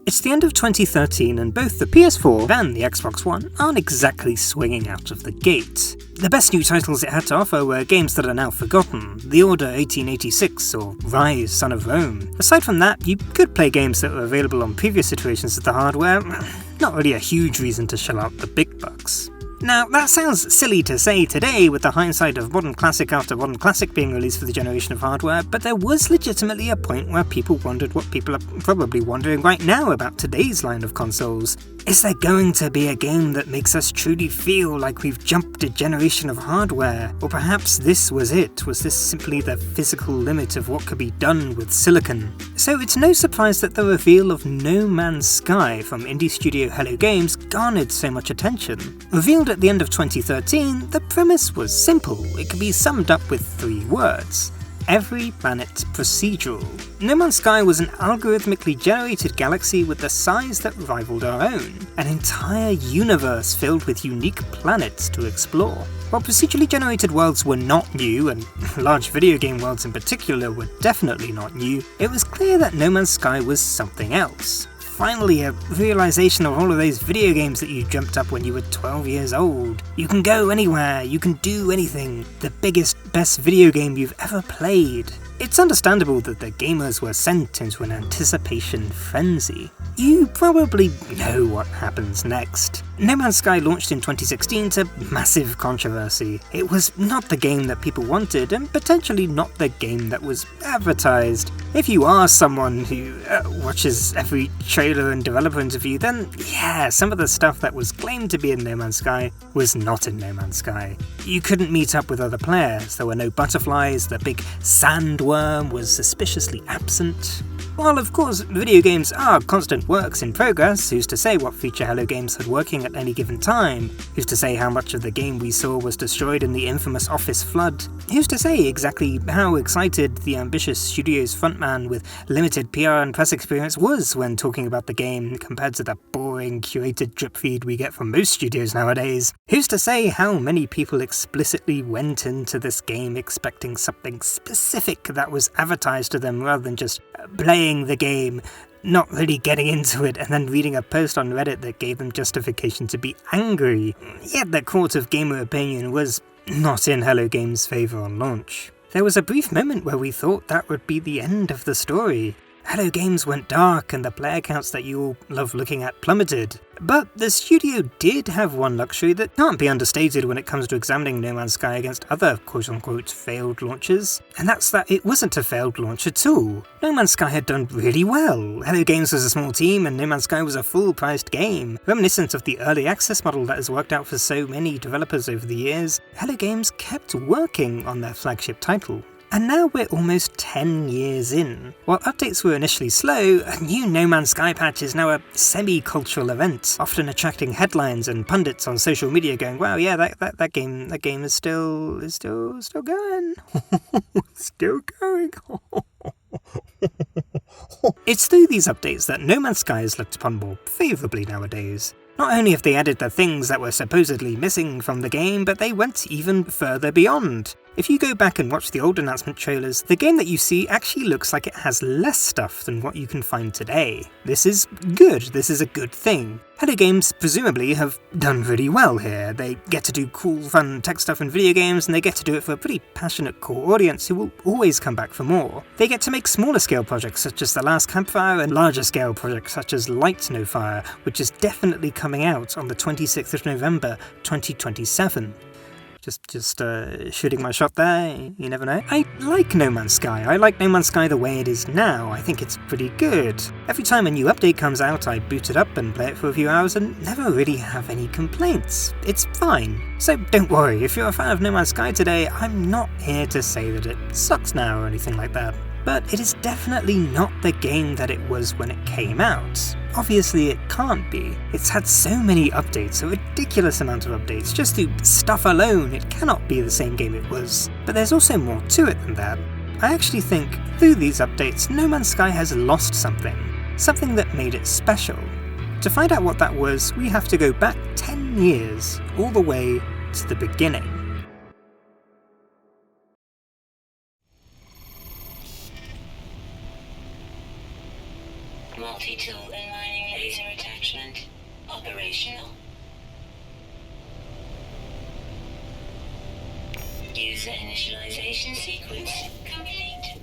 It's the end of 2013 and both the PS4 and the Xbox One aren't exactly swinging out of the gate. The best new titles it had to offer were games that are now forgotten, The Order 1886 or Ryse, Son of Rome. Aside from that, you could play games that were available on previous iterations of the hardware, not really a huge reason to shell out the big bucks. Now, that sounds silly to say today with the hindsight of modern classic after modern classic being released for the generation of hardware, but there was legitimately a point where people wondered what people are probably wondering right now about today's line of consoles. Is there going to be a game that makes us truly feel like we've jumped a generation of hardware? Or perhaps this was it? Was this simply the physical limit of what could be done with silicon? So it's no surprise that the reveal of No Man's Sky from indie studio Hello Games garnered so much attention. Revealed at the end of 2013, the premise was simple. It could be summed up with 3 words. Every planet procedural. No Man's Sky was an algorithmically generated galaxy with a size that rivaled our own. An entire universe filled with unique planets to explore. While procedurally generated worlds were not new, and large video game worlds in particular were definitely not new, it was clear that No Man's Sky was something else. Finally, a realization of all of those video games that you jumped up when you were 12 years old. You can go anywhere, you can do anything. The biggest, best video game you've ever played. It's understandable that the gamers were sent into an anticipation frenzy. You probably know what happens next. No Man's Sky launched in 2016 to massive controversy. It was not the game that people wanted, and potentially not the game that was advertised. If you are someone who watches every trailer and developer interview, then yeah, some of the stuff that was claimed to be in No Man's Sky was not in No Man's Sky. You couldn't meet up with other players, there were no butterflies, the big sandworm was suspiciously absent. While of course video games are constant works in progress, who's to say what feature Hello Games had working at any given time? Who's to say how much of the game we saw was destroyed in the infamous Office flood? Who's to say exactly how excited the ambitious studio's frontman with limited PR and press experience was when talking about the game compared to the boring curated drip feed we get from most studios nowadays? Who's to say how many people explicitly went into this game expecting something specific that was advertised to them rather than just playing the game, not really getting into it, and then reading a post on Reddit that gave them justification to be angry. Yet the court of gamer opinion was not in Hello Games' favour on launch. There was a brief moment where we thought that would be the end of the story. Hello Games went dark and the player counts that you all love looking at plummeted. But the studio did have one luxury that can't be understated when it comes to examining No Man's Sky against other quote-unquote failed launches, and that's that it wasn't a failed launch at all. No Man's Sky had done really well. Hello Games was a small team and No Man's Sky was a full-priced game. Reminiscent of the early access model that has worked out for so many developers over the years, Hello Games kept working on their flagship title. And now we're almost 10 years in. While updates were initially slow, a new No Man's Sky patch is now a semi-cultural event, often attracting headlines and pundits on social media going, wow, yeah, that game is still going. Still going. It's through these updates that No Man's Sky is looked upon more favourably nowadays. Not only have they added the things that were supposedly missing from the game, but they went even further beyond. If you go back and watch the old announcement trailers, the game that you see actually looks like it has less stuff than what you can find today. This is good, this is a good thing. Hello Games presumably have done really well here. They get to do cool, fun tech stuff in video games, and they get to do it for a pretty passionate core audience who will always come back for more. They get to make smaller scale projects such as The Last Campfire and larger scale projects such as Light No Fire, which is definitely coming out on the 26th of November 2027. Just shooting my shot there, you never know. I like No Man's Sky. I like No Man's Sky the way it is now. I think it's pretty good. Every time a new update comes out, I boot it up and play it for a few hours and never really have any complaints. It's fine. So don't worry, if you're a fan of No Man's Sky today, I'm not here to say that it sucks now or anything like that. But it is definitely not the game that it was when it came out. Obviously it can't be. It's had so many updates, a ridiculous amount of updates. Just through stuff alone, it cannot be the same game it was. But there's also more to it than that. I actually think, through these updates, No Man's Sky has lost something. Something that made it special. To find out what that was, we have to go back 10 years, all the way to the beginning. Multi-tool inlining Operational. User initialization sequence complete.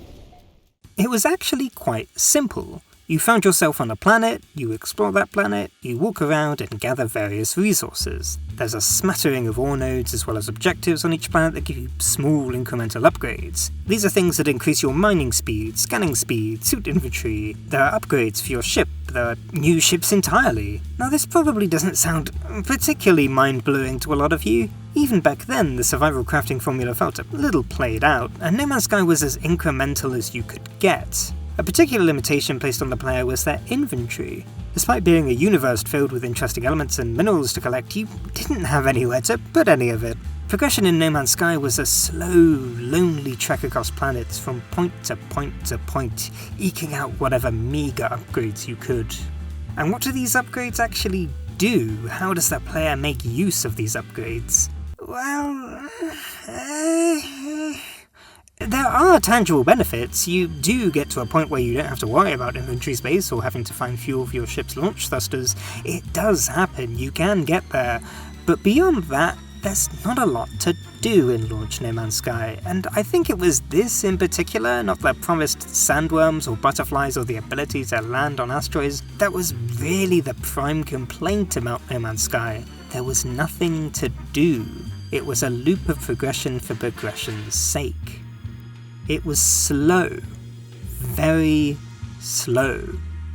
It was actually quite simple. You found yourself on a planet, you explore that planet, you walk around and gather various resources. There's a smattering of ore nodes as well as objectives on each planet that give you small incremental upgrades. These are things that increase your mining speed, scanning speed, suit inventory. There are upgrades for your ship, there are new ships entirely. Now this probably doesn't sound particularly mind-blowing to a lot of you. Even back then, the survival crafting formula felt a little played out, and No Man's Sky was as incremental as you could get. A particular limitation placed on the player was their inventory. Despite being a universe filled with interesting elements and minerals to collect, you didn't have anywhere to put any of it. Progression in No Man's Sky was a slow, lonely trek across planets from point to point to point, eking out whatever meager upgrades you could. And what do these upgrades actually do? How does the player make use of these upgrades? Well, there are tangible benefits. You do get to a point where you don't have to worry about inventory space or having to find fuel for your ship's launch thrusters. It does happen, you can get there. But beyond that, there's not a lot to do in Launch No Man's Sky, and I think it was this in particular, not the promised sandworms or butterflies or the ability to land on asteroids, that was really the prime complaint about No Man's Sky. There was nothing to do. It was a loop of progression for progression's sake. It was slow. Very slow.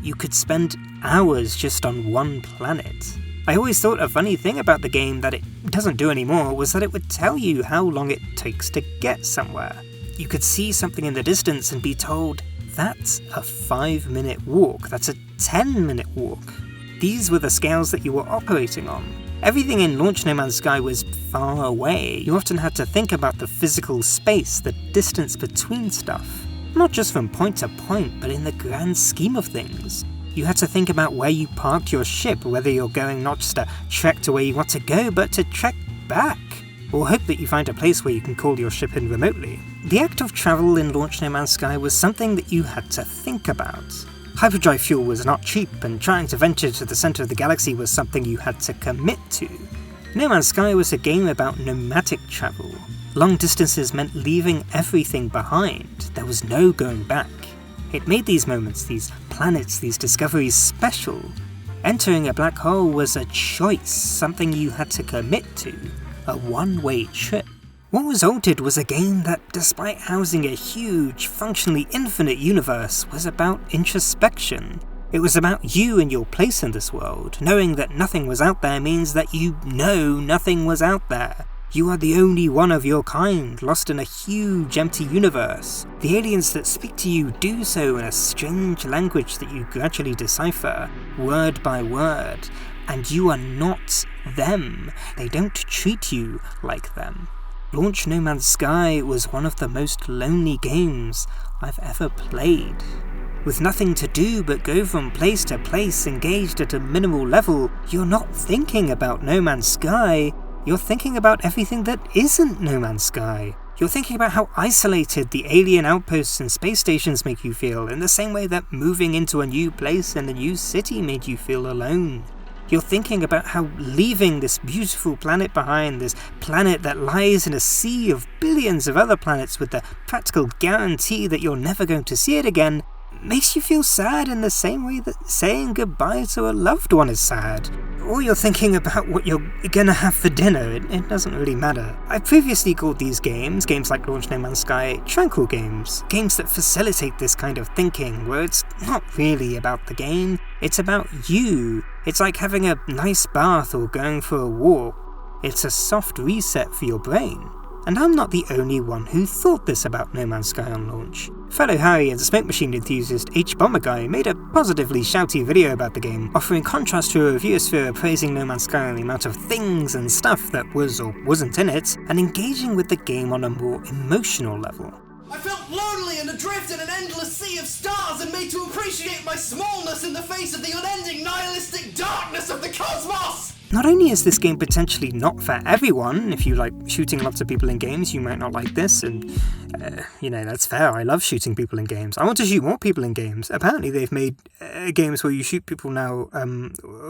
You could spend hours just on one planet. I always thought a funny thing about the game that it doesn't do anymore was that it would tell you how long it takes to get somewhere. You could see something in the distance and be told, that's a 5-minute walk, that's a 10-minute walk. These were the scales that you were operating on. Everything in Launch No Man's Sky was far away. You often had to think about the physical space, the distance between stuff. Not just from point to point, but in the grand scheme of things. You had to think about where you parked your ship, whether you're going not just to trek to where you want to go, but to trek back. Or hope that you find a place where you can call your ship in remotely. The act of travel in Launch No Man's Sky was something that you had to think about. Hyperdrive fuel was not cheap, and trying to venture to the centre of the galaxy was something you had to commit to. No Man's Sky was a game about nomadic travel. Long distances meant leaving everything behind. There was no going back. It made these moments, these planets, these discoveries special. Entering a black hole was a choice, something you had to commit to. A one-way trip. What resulted was a game that, despite housing a huge, functionally infinite universe, was about introspection. It was about you and your place in this world. Knowing that nothing was out there means that you know nothing was out there. You are the only one of your kind, lost in a huge, empty universe. The aliens that speak to you do so in a strange language that you gradually decipher, word by word, and you are not them. They don't treat you like them. Launch No Man's Sky was one of the most lonely games I've ever played. With nothing to do but go from place to place engaged at a minimal level, you're not thinking about No Man's Sky, you're thinking about everything that isn't No Man's Sky. You're thinking about how isolated the alien outposts and space stations make you feel, in the same way that moving into a new place and a new city made you feel alone. You're thinking about how leaving this beautiful planet behind, this planet that lies in a sea of billions of other planets with the practical guarantee that you're never going to see it again, makes you feel sad in the same way that saying goodbye to a loved one is sad. Or you're thinking about what you're gonna have for dinner, it doesn't really matter. I previously called these games like Launch No Man's Sky, tranquil games. Games that facilitate this kind of thinking, where it's not really about the game, it's about you. It's like having a nice bath or going for a walk. It's a soft reset for your brain. And I'm not the only one who thought this about No Man's Sky on launch. Fellow Harry and Smoke Machine enthusiast H Bomber Guy made a positively shouty video about the game, offering contrast to a reviewersphere praising No Man's Sky on the amount of things and stuff that was or wasn't in it, and engaging with the game on a more emotional level. I felt lonely and adrift in an endless sea of stars and made to appreciate my smallness in the face of the unending nihilistic darkness of the cosmos! Not only is this game potentially not for everyone, if you like shooting lots of people in games, you might not like this, and, that's fair, I love shooting people in games. I want to shoot more people in games. Apparently they've made games where you shoot people now,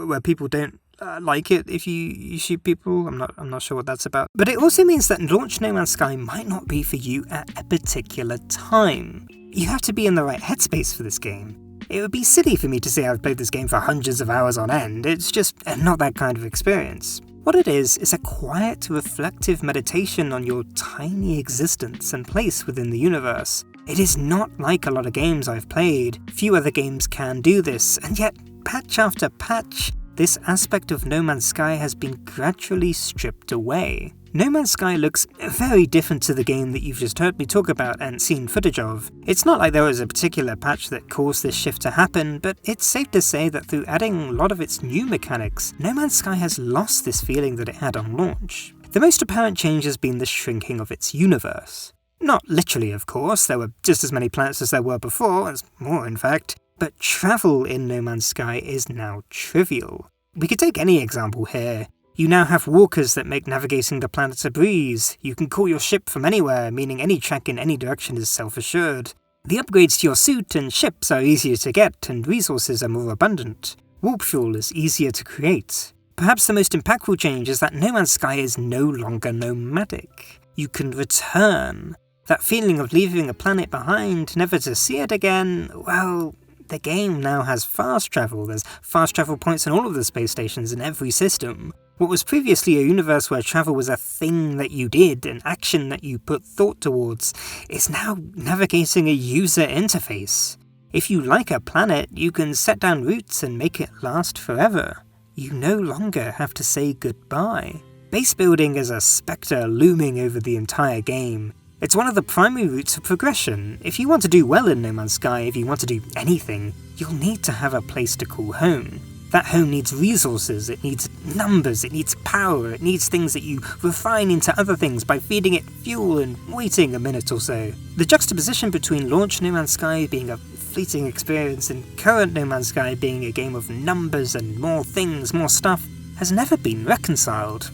where people don't like it if you shoot people. I'm not sure what that's about. But it also means that launch No Man's Sky might not be for you at a particular time. You have to be in the right headspace for this game. It would be silly for me to say I've played this game for hundreds of hours on end. It's just not that kind of experience. What it is a quiet, reflective meditation on your tiny existence and place within the universe. It is not like a lot of games I've played. Few other games can do this, and yet, patch after patch, this aspect of No Man's Sky has been gradually stripped away. No Man's Sky looks very different to the game that you've just heard me talk about and seen footage of. It's not like there was a particular patch that caused this shift to happen, but it's safe to say that through adding a lot of its new mechanics, No Man's Sky has lost this feeling that it had on launch. The most apparent change has been the shrinking of its universe. Not literally, of course, there were just as many planets as there were before, as more in fact, but travel in No Man's Sky is now trivial. We could take any example here. You now have walkers that make navigating the planet a breeze. You can call your ship from anywhere, meaning any track in any direction is self-assured. The upgrades to your suit and ships are easier to get, and resources are more abundant. Warp fuel is easier to create. Perhaps the most impactful change is that No Man's Sky is no longer nomadic. You can return. That feeling of leaving a planet behind, never to see it again, well, the game now has fast travel. There's fast travel points in all of the space stations in every system. What was previously a universe where travel was a thing that you did, an action that you put thought towards, is now navigating a user interface. If you like a planet, you can set down routes and make it last forever. You no longer have to say goodbye. Base building is a spectre looming over the entire game. It's one of the primary routes of progression. If you want to do well in No Man's Sky, if you want to do anything, you'll need to have a place to call home. That home needs resources, it needs numbers, it needs power, it needs things that you refine into other things by feeding it fuel and waiting a minute or so. The juxtaposition between launch No Man's Sky being a fleeting experience and current No Man's Sky being a game of numbers and more things, more stuff, has never been reconciled.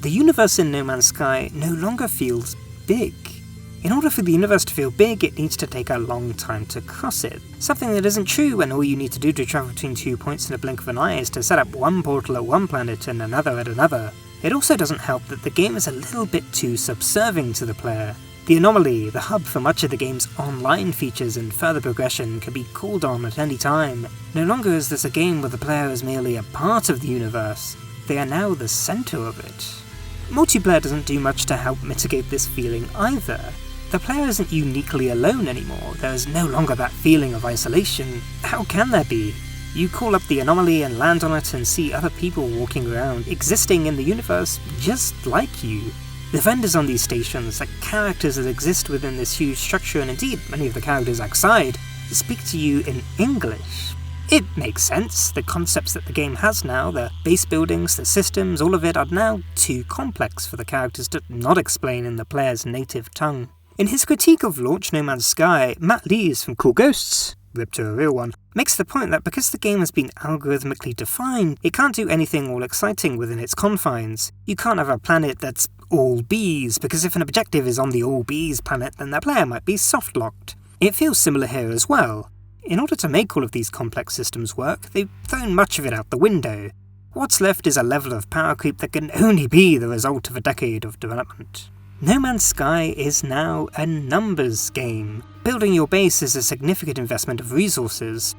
The universe in No Man's Sky no longer feels big. In order for the universe to feel big, it needs to take a long time to cross it. Something that isn't true when all you need to do to travel between 2 points in a blink of an eye is to set up one portal at one planet and another at another. It also doesn't help that the game is a little bit too subserving to the player. The anomaly, the hub for much of the game's online features and further progression, can be called on at any time. No longer is this a game where the player is merely a part of the universe. They are now the centre of it. Multiplayer doesn't do much to help mitigate this feeling either. The player isn't uniquely alone anymore. There is no longer that feeling of isolation. How can there be? You call up the anomaly and land on it and see other people walking around, existing in the universe just like you. The vendors on these stations, the characters that exist within this huge structure, and indeed many of the characters outside, speak to you in English. It makes sense. The concepts that the game has now, the base buildings, the systems, all of it are now too complex for the characters to not explain in the player's native tongue. In his critique of launch No Man's Sky, Matt Lees from Cool Ghosts, rip to a real one, makes the point that because the game has been algorithmically defined, it can't do anything all exciting within its confines. You can't have a planet that's all bees, because if an objective is on the all bees planet, then the player might be soft-locked. It feels similar here as well. In order to make all of these complex systems work, they've thrown much of it out the window. What's left is a level of power creep that can only be the result of a decade of development. No Man's Sky is now a numbers game. Building your base is a significant investment of resources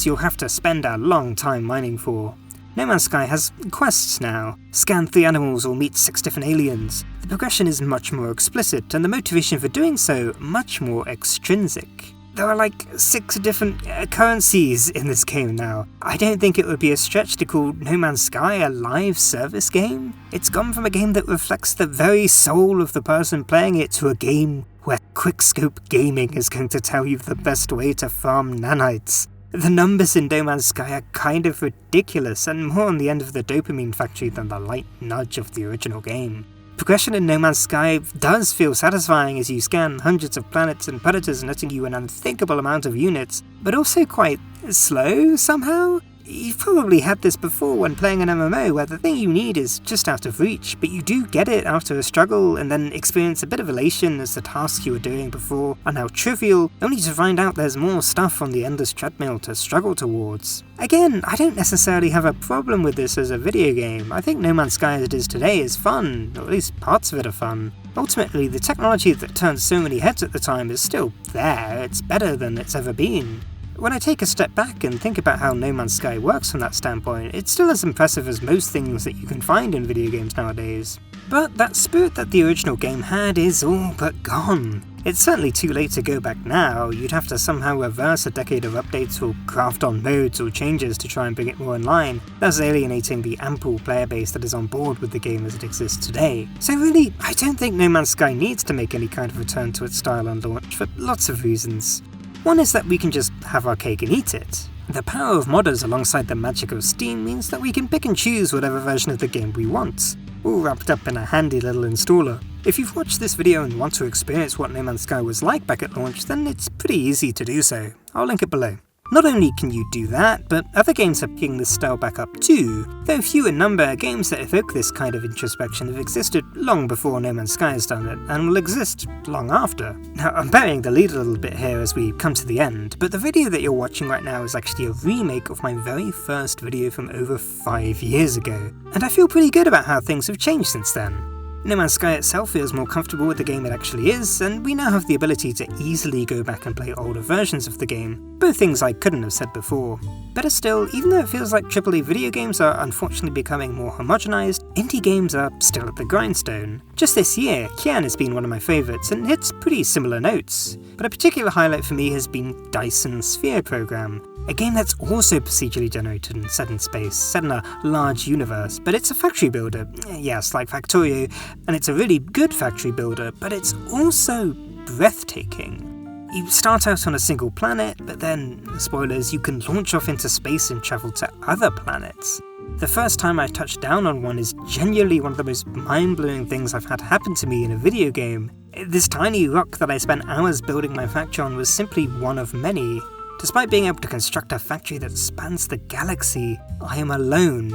you'll have to spend a long time mining for. No Man's Sky has quests now. Scan 3 animals or meet 6 different aliens. The progression is much more explicit, and the motivation for doing so much more extrinsic. There are like 6 different currencies in this game now. I don't think it would be a stretch to call No Man's Sky a live service game. It's gone from a game that reflects the very soul of the person playing it to a game where quickscope gaming is going to tell you the best way to farm nanites. The numbers in No Man's Sky are kind of ridiculous and more on the end of the dopamine factory than the light nudge of the original game. Progression in No Man's Sky does feel satisfying as you scan hundreds of planets and predators netting you an unthinkable amount of units, but also quite slow somehow. You've probably had this before when playing an MMO where the thing you need is just out of reach, but you do get it after a struggle and then experience a bit of elation as the tasks you were doing before are now trivial, only to find out there's more stuff on the endless treadmill to struggle towards. Again, I don't necessarily have a problem with this as a video game. I think No Man's Sky as it is today is fun, or at least parts of it are fun. Ultimately, the technology that turned so many heads at the time is still there, it's better than it's ever been. When I take a step back and think about how No Man's Sky works from that standpoint, it's still as impressive as most things that you can find in video games nowadays. But that spirit that the original game had is all but gone. It's certainly too late to go back now. You'd have to somehow reverse a decade of updates or craft on modes or changes to try and bring it more in line, thus alienating the ample player base that is on board with the game as it exists today. So really, I don't think No Man's Sky needs to make any kind of return to its style on launch for lots of reasons. One is that we can just have our cake and eat it. The power of modders alongside the magic of Steam means that we can pick and choose whatever version of the game we want, all wrapped up in a handy little installer. If you've watched this video and want to experience what No Man's Sky was like back at launch, then it's pretty easy to do so. I'll link it below. Not only can you do that, but other games are picking this style back up too, though few in number, games that evoke this kind of introspection have existed long before No Man's Sky has done it, and will exist long after. Now, I'm burying the lead a little bit here as we come to the end, but the video that you're watching right now is actually a remake of my very first video from over 5 years ago, and I feel pretty good about how things have changed since then. No Man's Sky itself feels more comfortable with the game it actually is, and we now have the ability to easily go back and play older versions of the game, both things I couldn't have said before. Better still, even though it feels like AAA video games are unfortunately becoming more homogenized, indie games are still at the grindstone. Just this year, Cairn has been one of my favourites and hits pretty similar notes, but a particular highlight for me has been Dyson's Sphere program, a game that's also procedurally generated and set in space, set in a large universe, but it's a factory builder, yes, like Factorio, and it's a really good factory builder, but it's also breathtaking. You start out on a single planet, but then, spoilers, you can launch off into space and travel to other planets. The first time I touched down on one is genuinely one of the most mind-blowing things I've had happen to me in a video game. This tiny rock that I spent hours building my factory on was simply one of many. Despite being able to construct a factory that spans the galaxy, I am alone,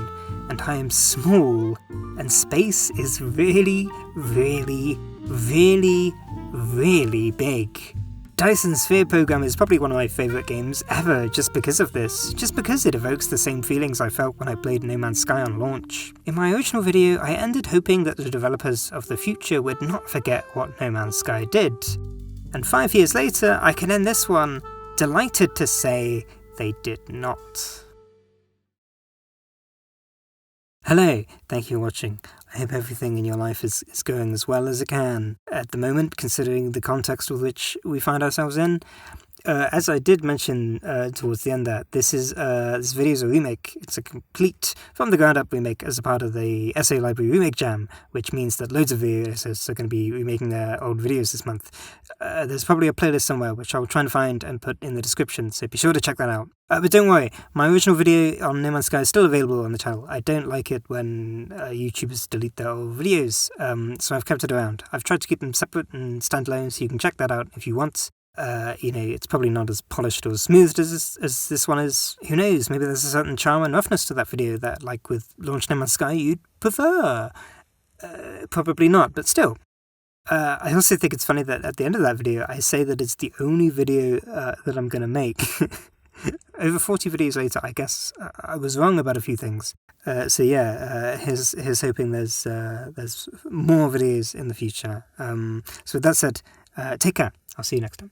and I am small, and space is really, really, really, really big. Dyson's Sphere program is probably one of my favourite games ever just because of this, just because it evokes the same feelings I felt when I played No Man's Sky on launch. In my original video, I ended hoping that the developers of the future would not forget what No Man's Sky did. And 5 years later, I can end this one delighted to say they did not. Hello, thank you for watching. I hope everything in your life is going as well as it can at the moment, considering the context with which we find ourselves in. As I did mention towards the end that this video is a remake. It's a complete, from the ground up remake as a part of the Essay Library Remake Jam, which means that loads of video editors are going to be remaking their old videos this month. There's probably a playlist somewhere which I'll try and find and put in the description, so be sure to check that out. But don't worry, my original video on No Man's Sky is still available on the channel. I don't like it when YouTubers delete their old videos, so I've kept it around. I've tried to keep them separate and standalone, so you can check that out if you want. It's probably not as polished or smoothed as this one is. Who knows, maybe there's a certain charm and roughness to that video that, like with Launch No Man's Sky, you'd prefer. Probably not, but still. I also think it's funny that at the end of that video, I say that it's the only video that I'm going to make. Over 40 videos later, I guess I was wrong about a few things. So yeah, here's hoping there's more videos in the future. So with that said, take care. I'll see you next time.